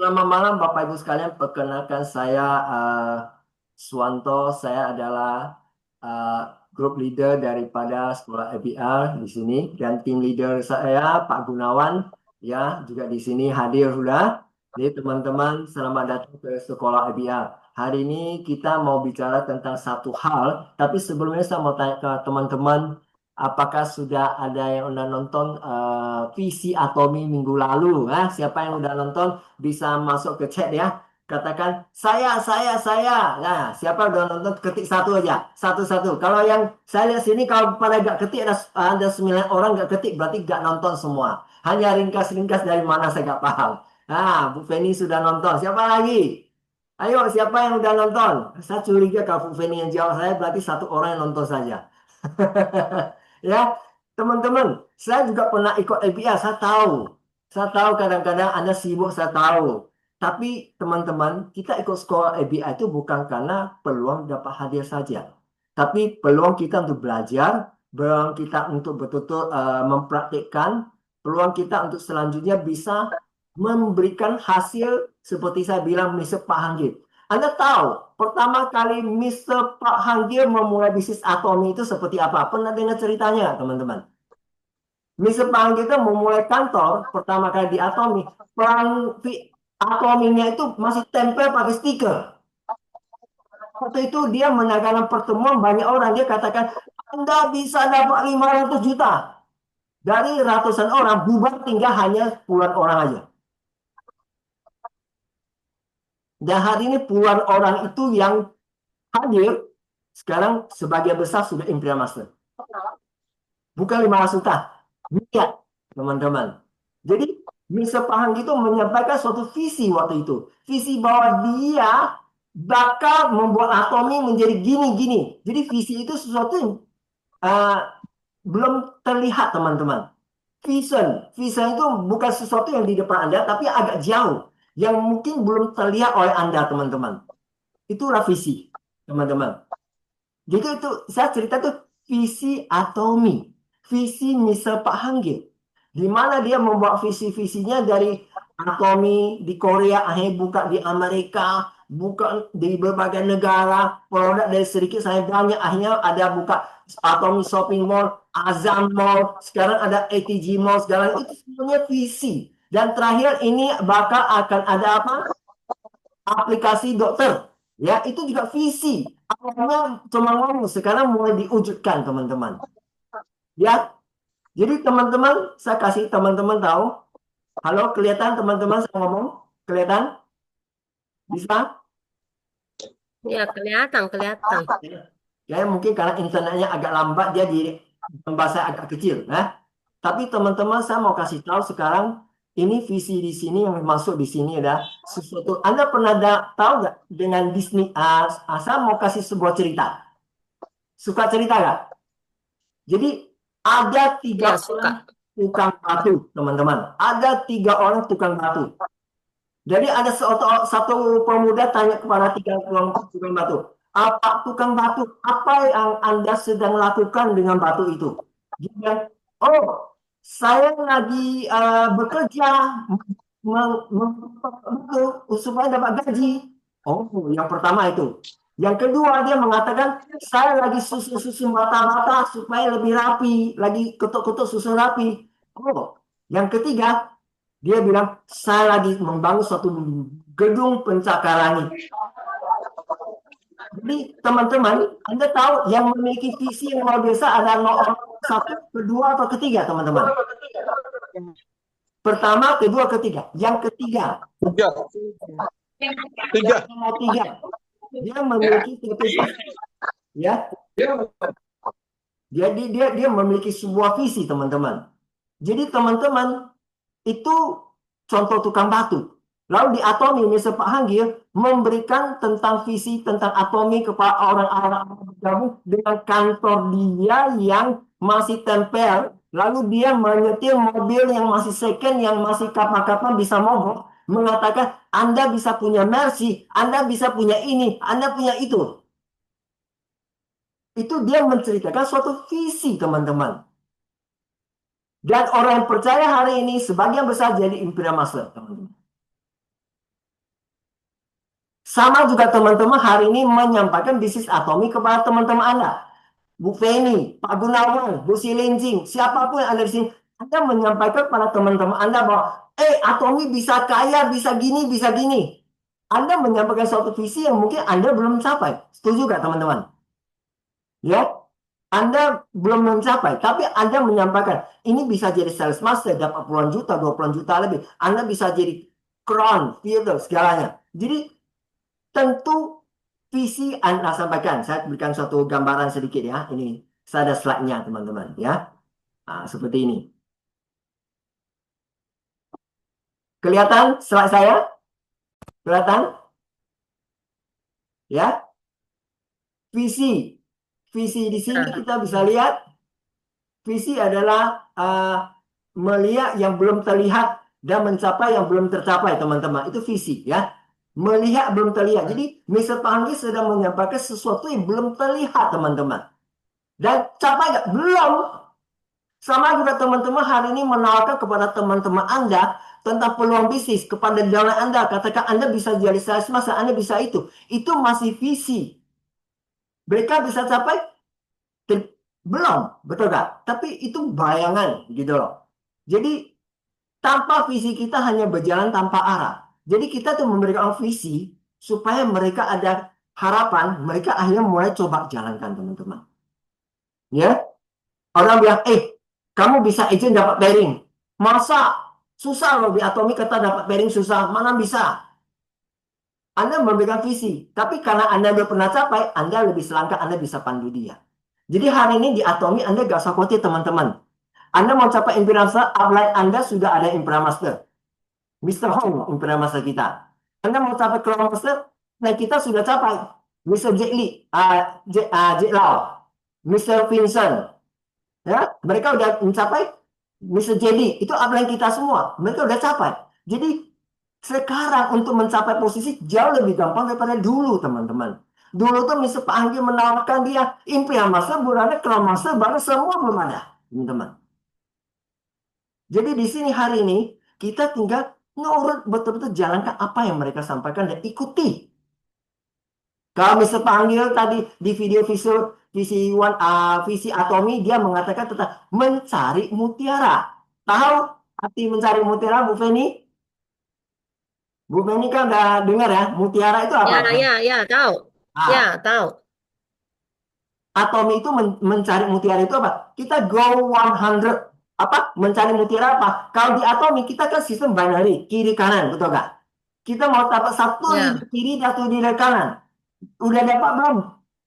Selamat malam Bapak Ibu sekalian, perkenalkan saya Swanto. Saya adalah uh, grup leader daripada Sekolah ABR di sini dan tim leader saya Pak Gunawan ya juga di sini hadir sudah. Jadi teman-teman selamat datang ke Sekolah ABR. Hari ini kita mau bicara tentang satu hal, tapi sebelumnya saya mau tanya ke teman-teman, apakah sudah ada yang udah nonton visi Atomi minggu lalu? Siapa yang udah nonton? Bisa masuk ke chat ya. Katakan saya. Nah, siapa udah nonton ketik satu aja, satu-satu. Kalau yang saya lihat sini kalau pada gak ketik ada 9 orang gak ketik berarti gak nonton semua. Hanya ringkas-ringkas dari mana saya gak paham. Nah, Bu Feni sudah nonton. Siapa lagi? Ayo, siapa yang udah nonton? Saya curiga kalau Bu Feni yang jawab saya berarti satu orang yang nonton saja. Ya, teman-teman, saya juga pernah ikut ABR, saya tahu. Saya tahu kadang-kadang Anda sibuk, saya tahu. Tapi teman-teman, kita ikut sekolah ABR itu bukan karena peluang dapat hadiah saja. Tapi peluang kita untuk belajar, peluang kita untuk betul-betul mempraktikkan, peluang kita untuk selanjutnya bisa memberikan hasil seperti saya bilang Mr. Pak Hanggit. Anda tahu, pertama kali Mr. Pak Hanggir memulai bisnis Atomi itu seperti apa? Pernah dengar ceritanya, teman-teman? Mr. Pak Hanggir itu memulai kantor pertama kali di Atomi. Atominya itu masih tempel pakai stiker. Waktu itu dia mengadakan pertemuan banyak orang. Dia katakan, Anda bisa dapat 500 juta. Dari ratusan orang, bubar tinggal hanya puluhan orang aja. Dan hari ini puluhan orang itu yang hadir, sekarang sebagian besar sudah Imperial Master. Bukan 500 juta, miliar, teman-teman. Jadi, Mr. Pahang itu menyampaikan suatu visi waktu itu. Visi bahwa dia bakal membuat Atomi menjadi gini-gini. Jadi visi itu sesuatu yang uh, belum terlihat, teman-teman. Vision itu bukan sesuatu yang di depan Anda, tapi agak jauh. Yang mungkin belum terlihat oleh Anda, teman-teman. Itulah visi, teman-teman. Jadi itu saya cerita tuh visi Atomi, visi misal Pak Hangge, di mana dia membawa visi-visinya dari Atomi di Korea, akhirnya buka di Amerika, buka di berbagai negara, produk dari sedikit saya banyak, akhirnya ada buka Atomi Shopping Mall, Azam Mall, sekarang ada ATG Mall, sekarang itu semuanya visi. Dan terakhir ini bakal akan ada apa? Aplikasi dokter. Ya, itu juga visi. Awalnya cuma ngomong, sekarang mulai diwujudkan, teman-teman. Ya, jadi teman-teman, saya kasih teman-teman tahu. Halo, kelihatan teman-teman saya ngomong? Kelihatan? Bisa? Ya, kelihatan, kelihatan. Ya, mungkin karena internetnya agak lambat, dia di gambar saya agak kecil. Tapi teman-teman, saya mau kasih tahu sekarang, ini visi di sini yang masuk di sini ada sesuatu. Anda pernah tahu nggak dengan Disney? Saya mau kasih sebuah cerita. Suka cerita nggak? Jadi ada tiga Ya, orang suka. tukang batu, teman-teman. Ada 3 orang tukang batu. Jadi ada satu pemuda tanya kepada 3 tukang batu. Tukang batu, apa yang Anda sedang lakukan dengan batu itu? Dia bilang, oh, saya lagi bekerja supaya dapat gaji. Oh, yang pertama itu. Yang kedua dia mengatakan saya lagi susun bata-bata supaya lebih rapi, lagi ketuk-ketuk susun rapi. Oh, yang ketiga dia bilang saya lagi membangun suatu gedung pencakar langit. Jadi teman-teman, Anda tahu yang memiliki visi yang luar biasa ada nomor satu, kedua atau ketiga, teman-teman. Pertama, kedua, ketiga. Yang ketiga, Tiga, yang tiga. nomor tiga, dia memiliki satu visi, ya. Dia memiliki sebuah visi, teman-teman. Jadi teman-teman itu contoh tukang batu. Lalu di Atomi, Mr. Pak Hanggir memberikan tentang visi tentang Atomi kepada orang-orang bergabung dengan kantor dia yang masih tempel. Lalu dia menyetir mobil yang masih second, yang masih kapan-kapan bisa mogok. Mengatakan, Anda bisa punya Mercy, Anda bisa punya ini, Anda punya itu. Itu dia menceritakan suatu visi, teman-teman. Dan orang yang percaya hari ini sebagian besar jadi Imperial Master, teman-teman. Sama juga teman-teman hari ini menyampaikan bisnis Atomi kepada teman-teman Anda. Bu Feni, Pak Gunawan, Bu Silincing, siapapun yang ada di sini, Anda menyampaikan kepada teman-teman Anda bahwa, Atomi bisa kaya, bisa gini, bisa gini. Anda menyampaikan suatu visi yang mungkin Anda belum capai. Setuju gak teman-teman? Ya, Anda belum mencapai, tapi Anda menyampaikan, ini bisa jadi sales master, dapat puluhan juta, 20 juta lebih. Anda bisa jadi crown, theater, segalanya. Jadi, tentu visi Anda sampaikan. Saya berikan suatu gambaran sedikit ya. Ini, saya ada slide-nya teman-teman ya. Nah, seperti ini. Kelihatan slide saya? Kelihatan? Ya, visi. Visi di sini Nah, kita bisa lihat, visi adalah melihat yang belum terlihat dan mencapai yang belum tercapai, teman-teman. Itu visi ya. Melihat belum terlihat. Jadi, Mr. Panggi sedang menyampaikan sesuatu yang belum terlihat, teman-teman. Dan capai nggak? Belum. Sama juga teman-teman hari ini menawarkan kepada teman-teman Anda tentang peluang bisnis kepada jalan Anda. Katakan Anda bisa jadi sales master, Anda bisa itu. Itu masih visi. Mereka bisa capai? Belum, betul gak? Tapi itu bayangan gitu loh. Jadi tanpa visi kita hanya berjalan tanpa arah. Jadi kita tuh memberikan visi supaya mereka ada harapan, mereka akhirnya mulai coba jalankan teman-teman. Ya, orang bilang, kamu bisa izin dapat bearing. Masa susah loh di Atomi kata dapat bearing susah, mana bisa? Anda memberikan visi, tapi karena Anda belum pernah capai, Anda lebih selangkah, Anda bisa pandu dia. Jadi hari ini di Atomi Anda gak usah khawatir teman-teman. Anda mau capai Imperial Master, upline Anda sudah ada Imperial Master. Mr. Hong, Imperial Master kita. Anda mau capai Crown Master, nah kita sudah capai. Mr. Jet Li, Jet Lau, Mr. Vincent, ya, mereka udah mencapai Mr. Jelly, itu upline kita semua. Mereka udah capai. Jadi sekarang untuk mencapai posisi jauh lebih gampang daripada dulu, teman-teman. Dulu tuh Mr. Pak Anggi menawarkan dia Imperial Master, bulannya Crown Master, baru semua belum ada, teman-teman. Jadi di sini hari ini kita tinggal nurut betul-betul jalankan apa yang mereka sampaikan dan ikuti. Kalau Mister Panggil tadi di video visual visi Atomi dia mengatakan tentang mencari mutiara. Tahu arti mencari mutiara, Bu Feni? Bu Feni kan udah dengar ya, mutiara itu apa? ya, ya, ya, tahu. Ya, Ah, tahu. Atomi itu mencari mutiara itu apa? Kita go 100. Apa? Mencari mutiara apa? Kalau di Atomi kita kan sistem binary, kiri kanan, betul nggak? Kita mau dapat satu leader Ya, kiri, satu leader kanan. Udah dapat belum?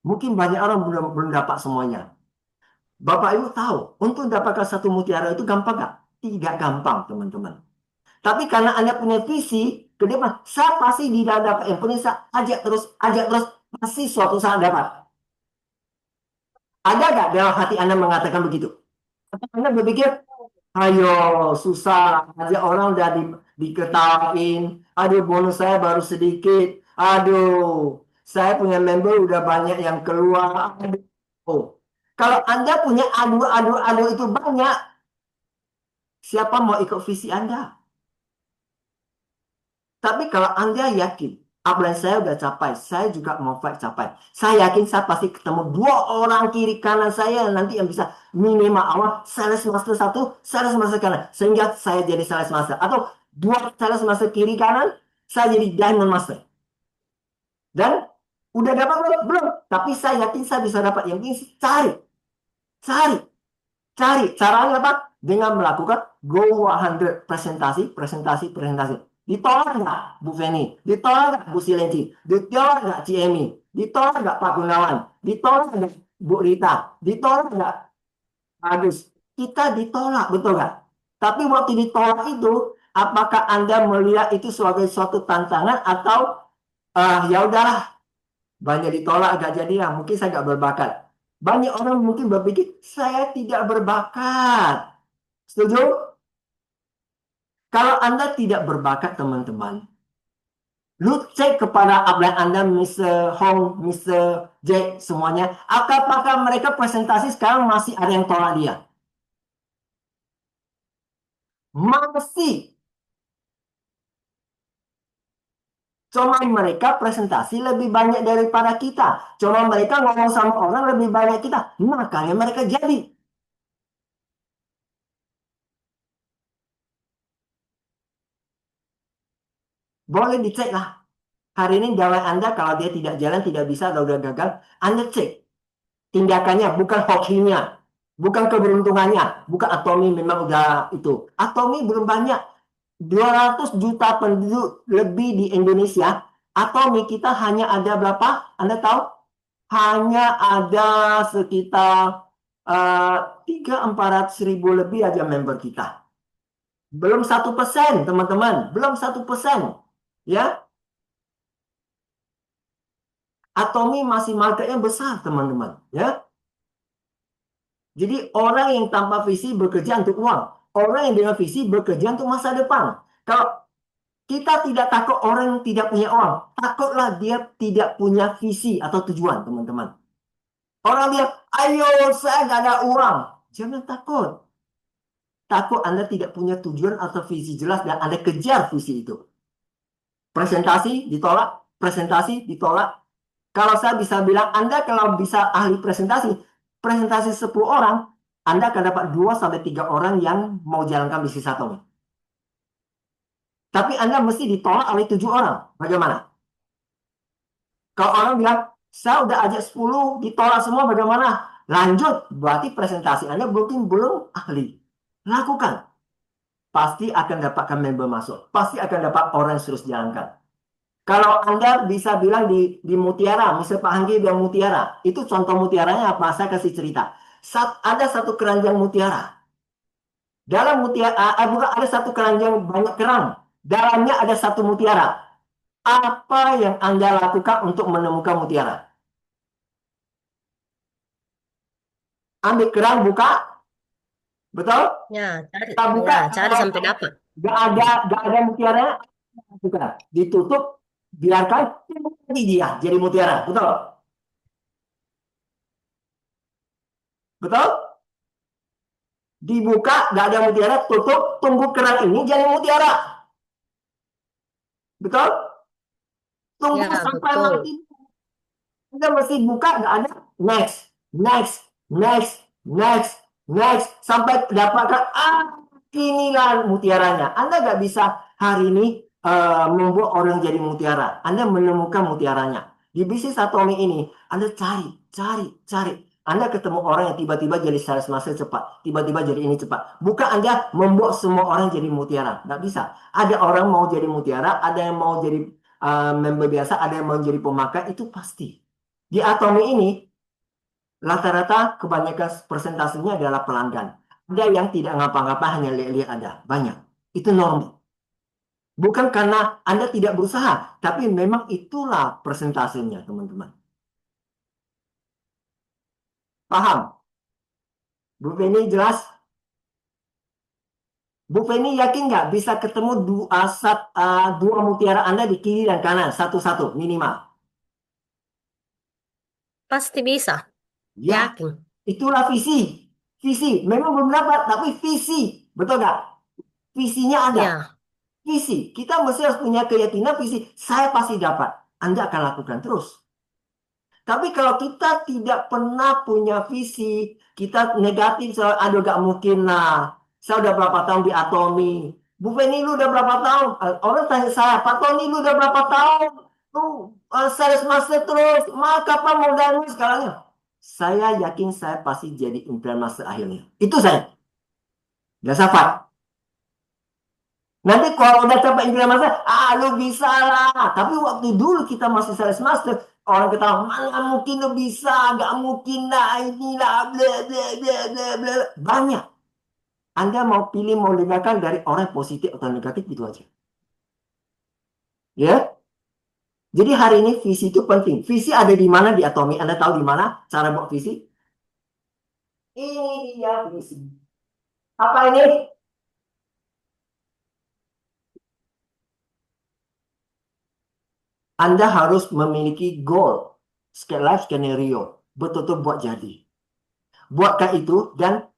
Mungkin banyak orang belum belum dapat semuanya. Bapak Ibu tahu, untuk dapatkan satu mutiara itu gampang nggak? Tidak gampang, teman-teman. Tapi karena Anda punya visi, ke depan, saya pasti tidak dapat yang penting saya ajak terus, pasti suatu saat dapat. Ada nggak dalam hati Anda mengatakan begitu? Atau Anda berpikir, ayo, susah, aja orang udah diketawain, aduh bonus saya baru sedikit, aduh, saya punya member udah banyak yang keluar, aduh. Oh. Kalau Anda punya aduh itu banyak, siapa mau ikut visi Anda? Tapi kalau Anda yakin, upline saya udah capai, saya juga mau fight capai. Saya yakin saya pasti ketemu dua orang kiri kanan saya nanti yang bisa minimal awal sales master satu, sales master kanan. Sehingga saya jadi sales master. Atau dua sales master kiri kanan, saya jadi diamond master. Dan udah dapat belum? Belum. Tapi saya yakin saya bisa dapat. Yang penting cari, cari. Cari caranya apa? Dengan melakukan Go 100 presentasi, presentasi, presentasi. Ditolak nggak Bu Feni? Ditolak nggak Bu Silenci? Ditolak nggak Ciemi? Ditolak nggak Pak Gunawan? Ditolak nggak Bu Rita? Ditolak nggak Agus? Kita ditolak, betul nggak? Tapi waktu ditolak itu, apakah Anda melihat itu sebagai suatu tantangan atau ya udahlah, banyak ditolak agak jadi ya, mungkin saya nggak berbakat. Banyak orang mungkin berpikir, saya tidak berbakat. Setuju? Kalau Anda tidak berbakat, teman-teman, lu cek kepada upline Anda, Mr. Hong, Mr. Jack, semuanya. Apakah mereka presentasi sekarang masih ada yang tolak dia? Masih. Cuma mereka presentasi lebih banyak daripada kita. Cuma mereka ngomong sama orang lebih banyak kita. Makanya mereka jadi. Boleh dicek lah. Hari ini gawai Anda kalau dia tidak jalan, tidak bisa, atau udah gagal, Anda cek tindakannya, bukan hokinya, bukan keberuntungannya, bukan Atomi memang udah itu. Atomi belum banyak, 200 juta penduduk lebih di Indonesia. Atomi kita hanya ada berapa? Anda tahu? Hanya ada sekitar eh, 300-400 ribu lebih aja member kita. Belum 1%, teman-teman. Belum 1%. Ya, Atomi masih marketnya besar, teman-teman. Ya, jadi orang yang tanpa visi bekerja untuk uang. Orang yang dengan visi bekerja untuk masa depan. Kalau kita tidak takut orang yang tidak punya uang, takutlah dia tidak punya visi atau tujuan, teman-teman. Orang lihat, ayo saya nggak ada uang. Jangan takut. Takut Anda tidak punya tujuan atau visi jelas dan Anda kejar visi itu. Presentasi ditolak, presentasi ditolak. Kalau saya bisa bilang, Anda kalau bisa ahli presentasi, presentasi 10 orang, Anda akan dapat 2 sampai 3 orang yang mau jalankan bisnis satu. Tapi Anda mesti ditolak oleh 7 orang. Bagaimana? Kalau orang bilang, saya udah ajak 10, ditolak semua, bagaimana? Lanjut, berarti presentasi Anda belum ahli. Lakukan. Pasti akan dapatkan member masuk. Pasti akan dapat orang yang terus jalankan. Kalau Anda bisa bilang di Mutiara, misalnya Pak Hanggi bilang Mutiara, itu contoh mutiaranya apa? Saya kasih cerita. Ada satu keranjang mutiara. Dalam mutiara, bukan, ada satu keranjang banyak kerang. Dalamnya ada satu mutiara. Apa yang Anda lakukan untuk menemukan mutiara? Ambil kerang, buka, betul? Ya, cari. Kita buka, Ya, cari sampai dapat. gak ada mutiara, bukan. Ditutup, biarkan lagi dia jadi mutiara, betul? Betul? Dibuka, gak ada mutiara, tutup, tunggu kerang ini jadi mutiara, betul? Tunggu Ya, sampai betul. mati. Kita mesti buka, nggak ada. Next, next, next, next, next. Sampai dapatkan, inilah mutiaranya. Anda nggak bisa hari ini membuat orang jadi mutiara. Anda menemukan mutiaranya. Di bisnis Atomi ini, Anda cari, cari, cari. Anda ketemu orang yang tiba-tiba jadi sales master cepat. Tiba-tiba jadi ini cepat. Bukan Anda membuat semua orang jadi mutiara. Nggak bisa. Ada orang mau jadi mutiara, ada yang mau jadi member biasa, ada yang mau jadi pemakai, itu pasti. Di Atomi ini, rata-rata kebanyakan presentasinya adalah pelanggan. Ada yang tidak ngapa-ngapa, hanya lihat-lihat ada. Banyak. Itu normal. Bukan karena Anda tidak berusaha, tapi memang itulah presentasinya, teman-teman. Paham? Bu Penny jelas? Bu Penny yakin nggak bisa ketemu dua mutiara Anda di kiri dan kanan, satu-satu minimal? Pasti bisa. Ya, Yakin. itulah visi. Visi. Memang belum dapat, tapi visi. Betul nggak? Visinya ada. Ya, Visi. Kita mesti harus punya keyakinan visi. Saya pasti dapat. Anda akan lakukan terus. Tapi kalau kita tidak pernah punya visi, kita negatif, aduh gak mungkin lah. Saya udah berapa tahun di Atomi. Bu Penny, lu udah berapa tahun? Orang tanya saya, Pak Tony, lu udah berapa tahun? Lu sales master terus. Maka kapan mau danus sekarang? Saya yakin saya pasti jadi impian master akhirnya. Itu saya. Gak sabar. Nanti kalau udah capai impian master, lu bisa lah. Tapi waktu dulu kita masih sales master, orang ketawa, mana mungkin lo bisa, gak mungkin lah, inilah, bla bla bla bla bla. Banyak. Anda mau pilih, mau dengarkan dari orang positif atau negatif, itu aja. Ya, jadi hari ini visi itu penting. Visi ada di mana di Atomi? Anda tahu di mana cara buat visi? Ini dia visi. Apa ini? Anda harus memiliki goal, life skenario, betul-betul buat jadi. Buatkan itu dan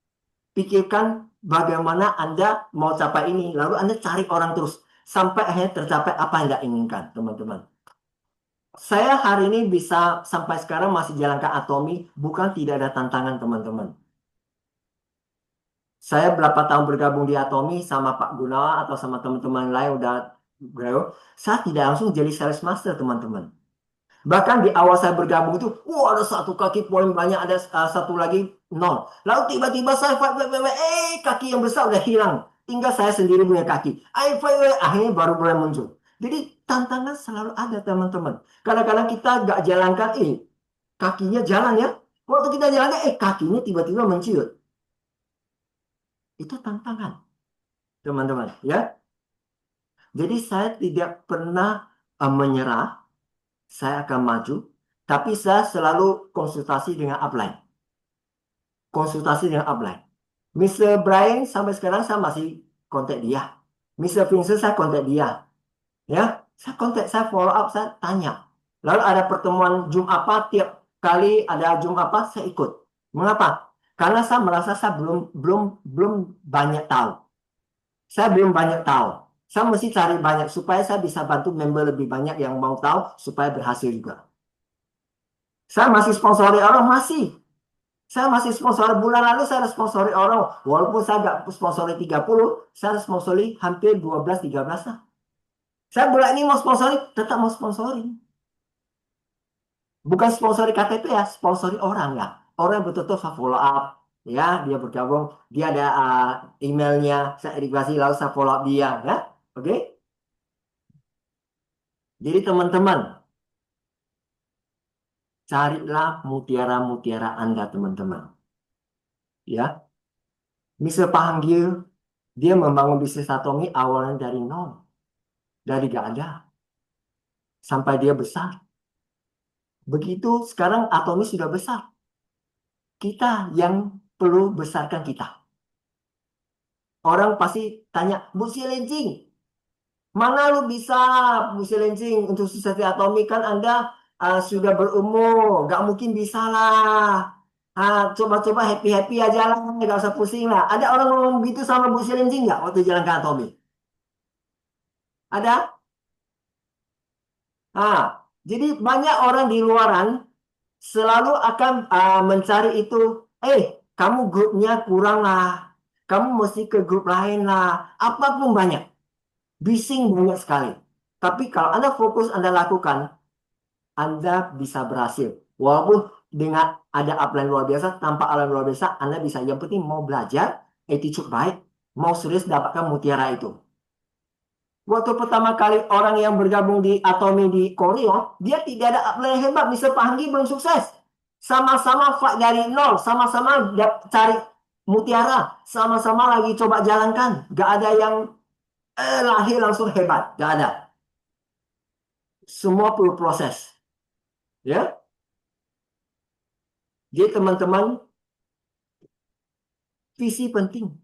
pikirkan bagaimana Anda mau capai ini. Lalu Anda cari orang terus. sampai akhirnya tercapai apa yang Anda inginkan, teman-teman. Saya hari ini bisa sampai sekarang masih jalankan Atomi, bukan tidak ada tantangan, teman-teman. Saya berapa tahun bergabung di Atomi sama Pak Gunawan atau sama teman-teman lain udah beliau, saya tidak langsung jadi sales master, teman-teman. Bahkan di awal saya bergabung itu, ada satu kaki poin banyak, ada satu lagi nol. Lalu tiba-tiba saya fight, fight, fight, fight, kaki yang besar udah hilang. Tinggal saya sendiri punya kaki. Fight, fight, akhirnya baru mulai muncul. Jadi tantangan selalu ada, teman-teman. Kadang-kadang kita nggak jalankan, kakinya jalan ya. Waktu kita jalankan, kakinya tiba-tiba menciut. Itu tantangan, teman-teman. Ya, jadi saya tidak pernah menyerah. Saya akan maju, tapi saya selalu konsultasi dengan upline. Konsultasi dengan upline. Mr. Brian sampai sekarang saya masih kontak dia. Mr. Vincent saya kontak dia. Ya, saya kontak, saya follow up, saya tanya. Lalu ada pertemuan Zoom apa, tiap kali ada Zoom apa, saya ikut. Mengapa? Karena saya merasa saya belum banyak tahu. Saya belum banyak tahu. Saya mesti cari banyak supaya saya bisa bantu member lebih banyak yang mau tahu supaya berhasil juga. Saya masih sponsori orang, masih. Saya masih sponsori, bulan lalu saya sponsori orang. Walaupun saya nggak sponsori 30, saya sponsori hampir 12-13 lah. Saya bulan ini mau sponsori, tetap mau sponsori. Bukan sponsori KTP ya, sponsori orang ya. Orang yang betul-betul saya follow up. Ya, dia bergabung, dia ada emailnya, saya edukasi, lalu saya follow up dia. Ya, oke? Jadi teman-teman, carilah mutiara-mutiara Anda, teman-teman. Ya, Mr. Panggil, dia membangun bisnis Atomi awalnya dari nol. Dari gak ada. Sampai dia besar. Begitu sekarang Atomi sudah besar. Kita yang perlu besarkan kita. Orang pasti tanya, Bu Silincing, mana lu bisa Bu Silincing untuk sukses di Atomi? Kan Anda sudah berumur, gak mungkin bisa lah. Coba-coba happy-happy aja lah, gak usah pusing lah. Ada orang ngomong gitu sama Bu Silincing nggak waktu jalan ke Atomi? Ada? Ah, jadi banyak orang di luaran selalu akan mencari itu. Kamu grupnya kurang lah. Kamu mesti ke grup lain lah. Apapun banyak. Bising banyak sekali. Tapi kalau Anda fokus, Anda lakukan, Anda bisa berhasil. Walaupun dengan ada upline luar biasa, tanpa upline luar biasa, Anda bisa. Yang penting mau belajar, attitude baik, mau serius dapatkan mutiara itu. Waktu pertama kali orang yang bergabung di Atomi di Korea, dia tidak ada upline yang hebat. Mr. Pahanggi belum sukses. Sama-sama fight dari nol, sama-sama cari mutiara, sama-sama lagi coba jalankan. Gak ada yang lahir langsung hebat, gak ada. Semua perlu proses. Ya, jadi teman-teman, visi penting.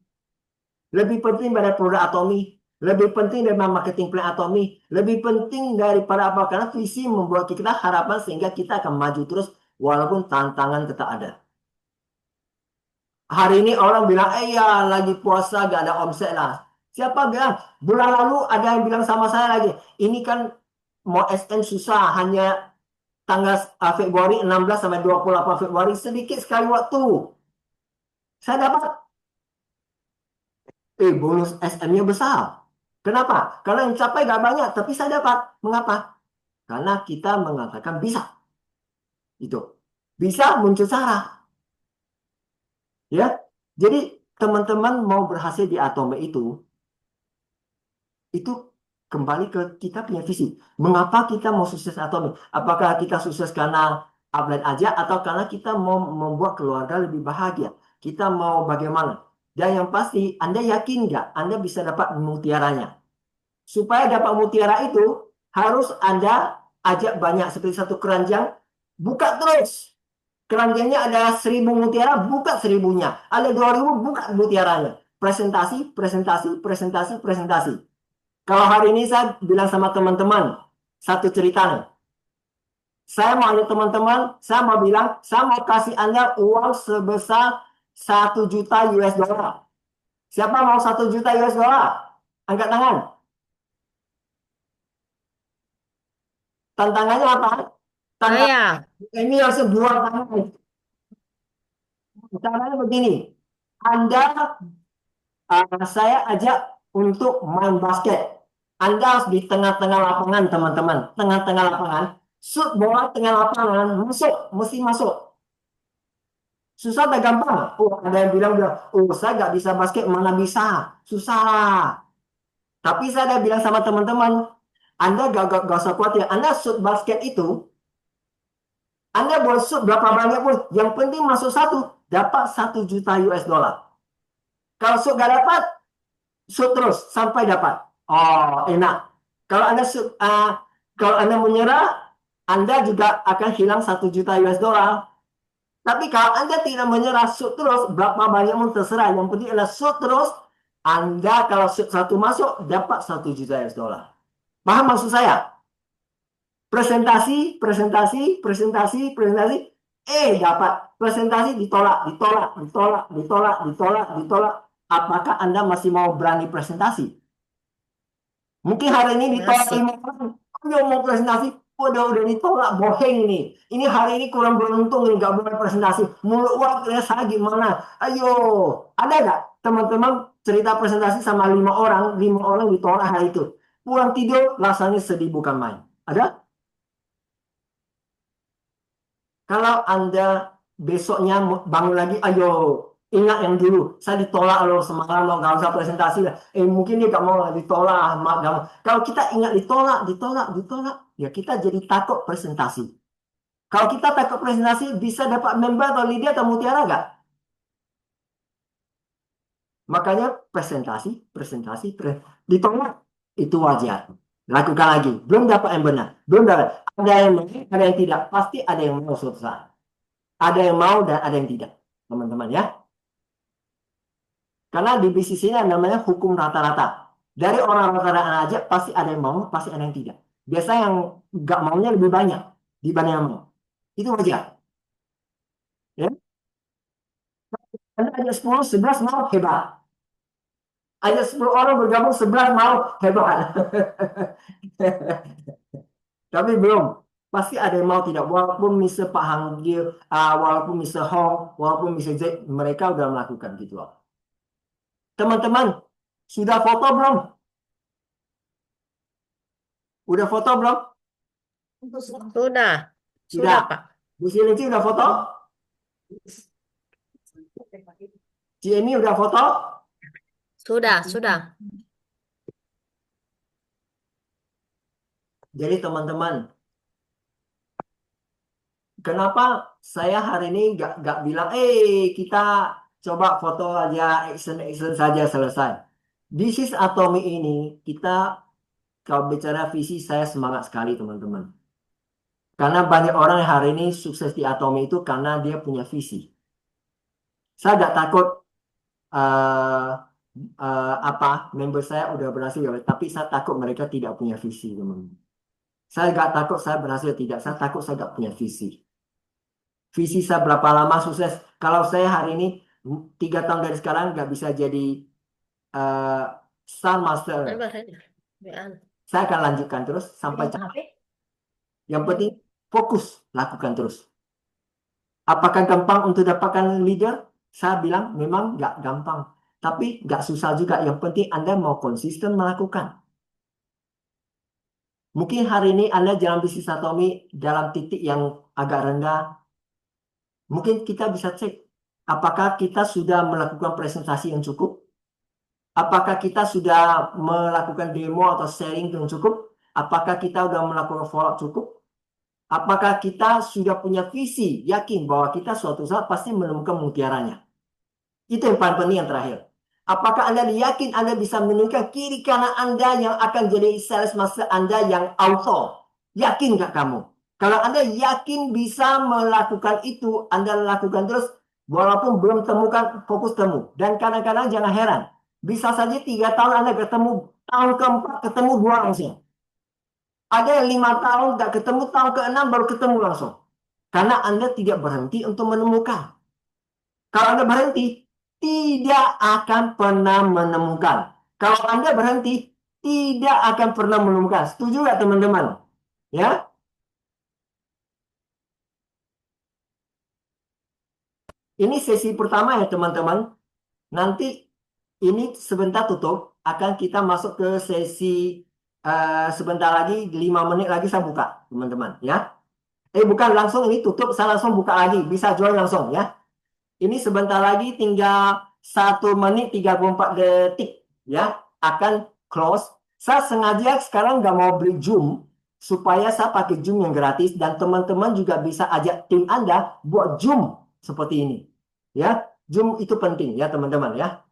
Lebih penting daripada produk Atomi, lebih penting daripada marketing plan Atomi, lebih penting daripada apa? Karena visi membuat kita harapan sehingga kita akan maju terus walaupun tantangan tetap ada. Hari ini orang bilang, ya lagi puasa gak ada omset lah. Siapa bilang? Bulan lalu ada yang bilang sama saya lagi, ini kan mau SN susah, hanya tanggal Februari 16 sampai 28 Februari, sedikit sekali waktu. Saya dapat, bonus SN-nya besar. Kenapa? Karena yang capai gak banyak, tapi saya dapat. Mengapa? Karena kita mengatakan bisa. Itu. Bisa muncul cara. Ya. Jadi teman-teman mau berhasil di Atome itu kembali ke kita punya visi. Mengapa kita mau sukses Atome? Apakah kita sukses karena upline aja atau karena kita mau membuat keluarga lebih bahagia? Kita mau bagaimana? Dan yang pasti, Anda yakin nggak Anda bisa dapat mutiaranya? Supaya dapat mutiara itu, harus Anda ajak banyak. Seperti satu keranjang, buka terus. Keranjangnya ada 1.000 mutiara, buka 1.000-nya. Ada 2.000, buka mutiaranya. Presentasi, presentasi, presentasi, presentasi. Kalau hari ini saya bilang sama teman-teman, satu cerita nih. Saya mau ajak teman-teman, saya mau bilang, saya mau kasih Anda uang sebesar 1 juta US dollar. Siapa mau 1 juta US dollar? Angkat tangan. Tantangannya apa? Tantangan Saya. ini harus buat tangan. Caranya begini. Anda, saya ajak untuk main basket. Anda harus di tengah-tengah lapangan, teman-teman. Tengah-tengah lapangan. Shoot bola tengah lapangan. Masuk. Mesti masuk. Susah tak gampang? Oh, ada yang bilang, oh saya nggak bisa basket, mana bisa? Susah lah. Tapi saya ada bilang sama teman-teman, Anda gak usah khawatir. Anda shoot basket itu, Anda boleh shoot berapa banyak pun. Yang penting masuk satu, dapat 1 juta US dollar. Kalau shoot gak dapat, shoot terus sampai dapat. Oh, enak. Kalau Anda shoot, kalau Anda menyerah, Anda juga akan hilang 1 juta US dollar. Tapi kalau Anda tidak menyerah, shoot terus, berapa banyak pun terserah. Yang penting adalah shoot terus. Anda kalau shoot satu masuk, dapat 1 juta US dollar. Paham maksud saya? Presentasi, presentasi, presentasi, presentasi. Dapat. Presentasi ditolak, ditolak, ditolak, ditolak, ditolak, ditolak. Apakah Anda masih mau berani presentasi? Mungkin hari ini ditolak Masih. 5 orang. Ayo mau presentasi. Udah ditolak. Bohong ini. Ini hari ini kurang beruntung nih. Gak boleh presentasi. Mulut wakilnya saya gimana? Ayo. Ada gak teman-teman cerita presentasi sama 5 orang? 5 orang ditolak hari itu. Pulang tidur rasanya sedih bukan main. Ada? Kalau Anda besoknya bangun lagi, ayo ingat yang dulu. Saya ditolak loh semalam loh, nggak usah presentasi lah. Mungkin dia nggak mau ditolak, nggak mau. Kalau kita ingat ditolak, ditolak, ditolak, ya kita jadi takut presentasi. Kalau kita takut presentasi, bisa dapat member atau Lydia atau Mutiara nggak? Makanya presentasi, presentasi, ditolak itu wajar. Lakukan lagi. Belum dapat yang benar. Belum dapat. Ada yang mau, ada yang tidak. Pasti ada yang mau suatu saat. Ada yang mau dan ada yang tidak, teman-teman ya. Karena di bisnis ini namanya hukum rata-rata. Dari orang rata-rata aja pasti ada yang mau, pasti ada yang tidak. Biasanya yang nggak maunya lebih banyak dibanding yang mau. Itu wajar. Ya. Anda ada 10, 11 mau hebat. Ada 10 orang bergabung, 11 mau hebat. Tapi belum. Pasti ada yang mau tidak. Walaupun Mr. Pak Hanggil, walaupun Mr. Hong, walaupun Mr. Z, mereka udah melakukan gitu loh. Teman-teman, sudah foto belum? Udah foto belum? Sudah. Sudah. Sudah, Pak. Bu Silinci udah foto? Ci Emi udah foto? Sudah, sudah. Jadi teman-teman, kenapa saya hari ini nggak bilang, kita coba foto aja, action saja selesai. Bisnis Atomi ini, kita kalau bicara visi, saya semangat sekali teman-teman. Karena banyak orang yang hari ini sukses di Atomi itu karena dia punya visi. Saya nggak takut eh, apa member saya udah berhasil, tapi saya takut mereka tidak punya visi, teman-teman. Saya nggak takut saya berhasil tidak, saya takut saya nggak punya visi. Visi saya berapa lama sukses. Kalau saya hari ini 3 tahun dari sekarang nggak bisa jadi eh, Star Master, Mana barangnya? Bean. saya akan lanjutkan terus sampai HP? yang penting fokus lakukan terus. Apakah gampang untuk dapatkan leader? Saya bilang memang nggak gampang, tapi nggak susah juga. Yang penting Anda mau konsisten melakukan. Mungkin hari ini Anda jalan bisnis Atomi dalam titik yang agak rendah. Mungkin kita bisa cek apakah kita sudah melakukan presentasi yang cukup. Apakah kita sudah melakukan demo atau sharing yang cukup? Apakah kita sudah melakukan follow-up cukup? Apakah kita sudah punya visi, yakin bahwa kita suatu saat pasti menemukan mutiaranya? Itu yang paling penting yang terakhir. Apakah Anda yakin Anda bisa menemukan kiri kanan Anda yang akan jadi sales master Anda yang auto? Yakin nggak kamu? Kalau Anda yakin bisa melakukan itu, Anda lakukan terus, walaupun belum temukan, fokus temu. Dan kadang-kadang jangan heran, bisa saja 3 tahun Anda ketemu, tahun keempat ketemu 2 langsung. Ada yang 5 tahun nggak ketemu, tahun ke-6 baru ketemu langsung. Karena Anda tidak berhenti untuk menemukan. Kalau Anda berhenti, tidak akan pernah menemukan. Kalau Anda berhenti, tidak akan pernah menemukan. Setuju nggak teman-teman? Ya, Ini sesi pertama ya teman-teman. Nanti ini sebentar tutup, akan kita masuk ke sesi sebentar lagi, 5 menit lagi saya buka teman-teman ya. Bukan langsung ini tutup, saya langsung buka lagi, bisa join langsung ya. Ini sebentar lagi tinggal 1 menit 34 detik ya, akan close. Saya sengaja sekarang nggak mau beli Zoom supaya saya pakai Zoom yang gratis dan teman-teman juga bisa ajak tim Anda buat Zoom seperti ini. Ya, Zoom itu penting ya teman-teman ya.